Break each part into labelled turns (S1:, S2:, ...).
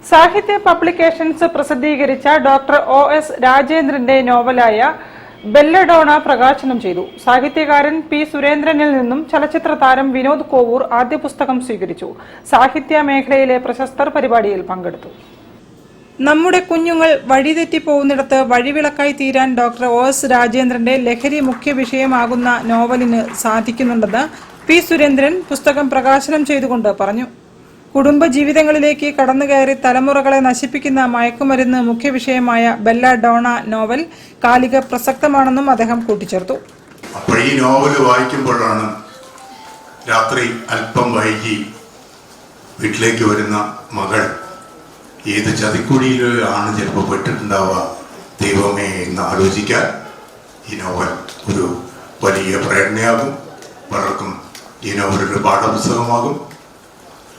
S1: സാഹിത്യ പബ്ലിക്കേഷൻസ് പ്രസിദ്ധീകരിച്ച doctor O S. രാജേന്ദ്രന്റെ നോവലായ belladonna പ്രകാശനം ചെയ്തു. സാഹിത്യകാരൻ പി. സുരേന്ദ്രനിൽ നിന്നും ചലച്ചിത്ര താരം വിനോദ് കോവൂർ ആദ്യ പുസ്തകം സ്വീകരിച്ചു. സാഹിത്യ മേഖലയിലെ പ്രശസ്തർ പരിപാടിയിൽ പങ്കെടുത്തു. നമ്മുടെ കുഞ്ഞുങ്ങൾ വഴിതെറ്റിപ്പോകുന്നിടത്ത് വഴിവിളക്കായി തീരാൻ ഡോക്ടർ ഒ.എസ്. രാജേന്ദ്രന്റെ ലഹരി മുഖ്യ വിഷയമാകുന്ന നോവലിന് സാധിക്കുന്നുണ്ടെന്ന് പി. സുരേന്ദ്രൻ പുസ്തകം പ്രകാശനം ചെയ്തുകൊണ്ട് പറഞ്ഞു. കുടുംബജീവിതങ്ങളിലേക്ക് കടന്നുകയറി തലമുറകളെ നശിപ്പിക്കുന്ന മയക്കുമരുന്ന് മുഖ്യ വിഷയമായ ബെല്ലഡോണ നോവൽ കാലിക പ്രസക്തമാണെന്നും അദ്ദേഹം കൂട്ടിച്ചേർത്തു.
S2: അപ്പോൾ ഈ നോവൽ വായിക്കുമ്പോഴാണ് രാത്രി അല്പം വൈകി വീട്ടിലേക്ക് വരുന്ന മകൾ ഏത് ചതിക്കുഴിയിലാണ് ചിലപ്പോൾ പെട്ടിട്ടുണ്ടാവുക ദൈവമേ എന്ന് ആലോചിക്കാൻ ഈ നോവൽ ഒരു വലിയ പ്രേരണയാകും. പലർക്കും ഈ നോവൽ ഒരു പാഠപുസ്തകമാകും.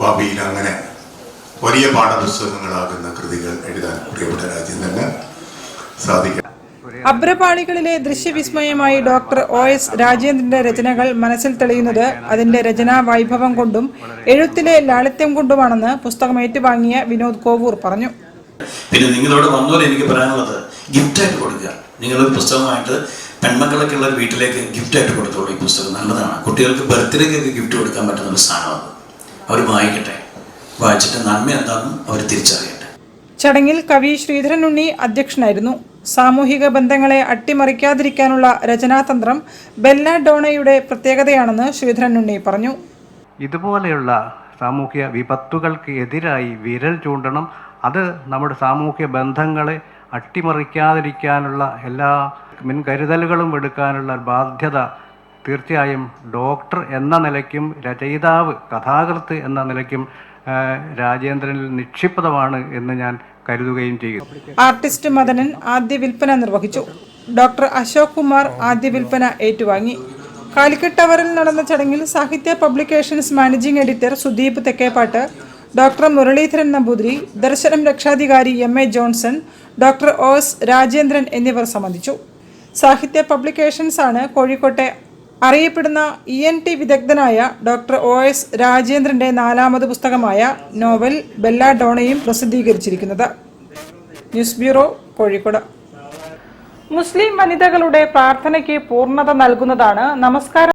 S2: ഭാവിയിൽ അങ്ങനെ വലിയ പാഠപുസ്തകങ്ങളാകുന്ന കൃതികൾ എഴുതാൻ പ്രിയപ്പെട്ട രാജേന്ദ്രന് സാധിക്കും.
S1: അഭ്രപാളികളിലെ ദൃശ്യവിസ്മയമായി ഡോക്ടർ ഒ.എസ്. രാജേന്ദ്രന്റെ രചനകൾ മനസ്സിൽ തെളിയുന്നത് അതിന്റെ രചനാ വൈഭവം കൊണ്ടും എഴുത്തിലെ ലാളിത്യം കൊണ്ടുമാണെന്ന് പുസ്തകം ഏറ്റുവാങ്ങിയ വിനോദ് കോവൂർ പറഞ്ഞു.
S3: പിന്നെ നിങ്ങളോട് വന്നോലെ എനിക്ക് പറയാനുള്ളത് ഗിഫ്റ്റായിട്ട് കൊടുക്കുക. നിങ്ങളൊരു പുസ്തകമായിട്ട് പെൺമക്കളൊക്കെ ഉള്ള വീട്ടിലേക്ക് ഗിഫ്റ്റായിട്ട് കൊടുത്തോളൂ. ഈ പുസ്തകം നല്ലതാണ്. കുട്ടികൾക്ക് ബർത്ത്ഡേക്കൊക്കെ ഗിഫ്റ്റ് കൊടുക്കാൻ പറ്റുന്ന ഒരു സാധനമാണ്. അവർ വായിക്കട്ടെ, വായിച്ചിട്ട് നന്മ എന്താണെന്ന് അവർ തിരിച്ചറിയട്ടെ.
S1: ചടങ്ങിൽ കവി ശ്രീധരൻ ഉണ്ണി അധ്യക്ഷനായിരുന്നു. സാമൂഹിക ബന്ധങ്ങളെ അട്ടിമറിക്കാതിരിക്കാനുള്ള രചനാതന്ത്രം ബെല്ലഡോണയുടെ പ്രത്യേകതയാണെന്ന് ശ്രീധരൻ ഉണ്ണി പറഞ്ഞു.
S4: ഇതുപോലെയുള്ള സാമൂഹ്യ വിപത്തുകൾക്ക് എതിരായി വിരൽ ചൂണ്ടണം. അത് നമ്മുടെ സാമൂഹ്യ ബന്ധങ്ങളെ അട്ടിമറിക്കാതിരിക്കാനുള്ള എല്ലാ മുൻകരുതലുകളും എടുക്കാനുള്ള ബാധ്യത തീർച്ചയായും ഡോക്ടർ എന്ന നിലയ്ക്കും രചയിതാവ് കഥാകൃത്ത് എന്ന നിലയ്ക്കും രാജേന്ദ്രനിൽ നിക്ഷിപ്തമാണ് എന്ന് ഞാൻ കരുതുകയും ചെയ്യും.
S1: ആർട്ടിസ്റ്റ് മദനൻ ആദ്യ വിൽപ്പന നിർവഹിച്ചു. ഡോക്ടർ അശോക് കുമാർ ആദ്യ വിൽപ്പന ഏറ്റുവാങ്ങി. കാലിക്കറ്റ് ടവറിൽ നടന്ന ചടങ്ങിൽ Sahitya publications managing editor Sudeep Thekkepattu, doctor Muraleedharan Namboothiri, Darsanam രക്ഷാധികാരി M A. Johnson, doctor O S. Rajendran എന്നിവർ സംബന്ധിച്ചു. സാഹിത്യ പബ്ലിക്കേഷൻസ് ആണ് കോഴിക്കോട്ടെ അറിയപ്പെടുന്ന ENT വിദഗ്ധനായ ഡോക്ടർ ഒ.എസ്. രാജേന്ദ്രന്റെ 4ാമത് പുസ്തകമായ നോവൽ ബെല്ലഡോണയും പ്രസിദ്ധീകരിച്ചിരിക്കുന്നത്. News bureau, Kozhikode. മുസ്ലിം വനിതകളുടെ പ്രാർത്ഥനയ്ക്ക് പൂർണ്ണത നൽകുന്നതാണ് നമസ്കാരം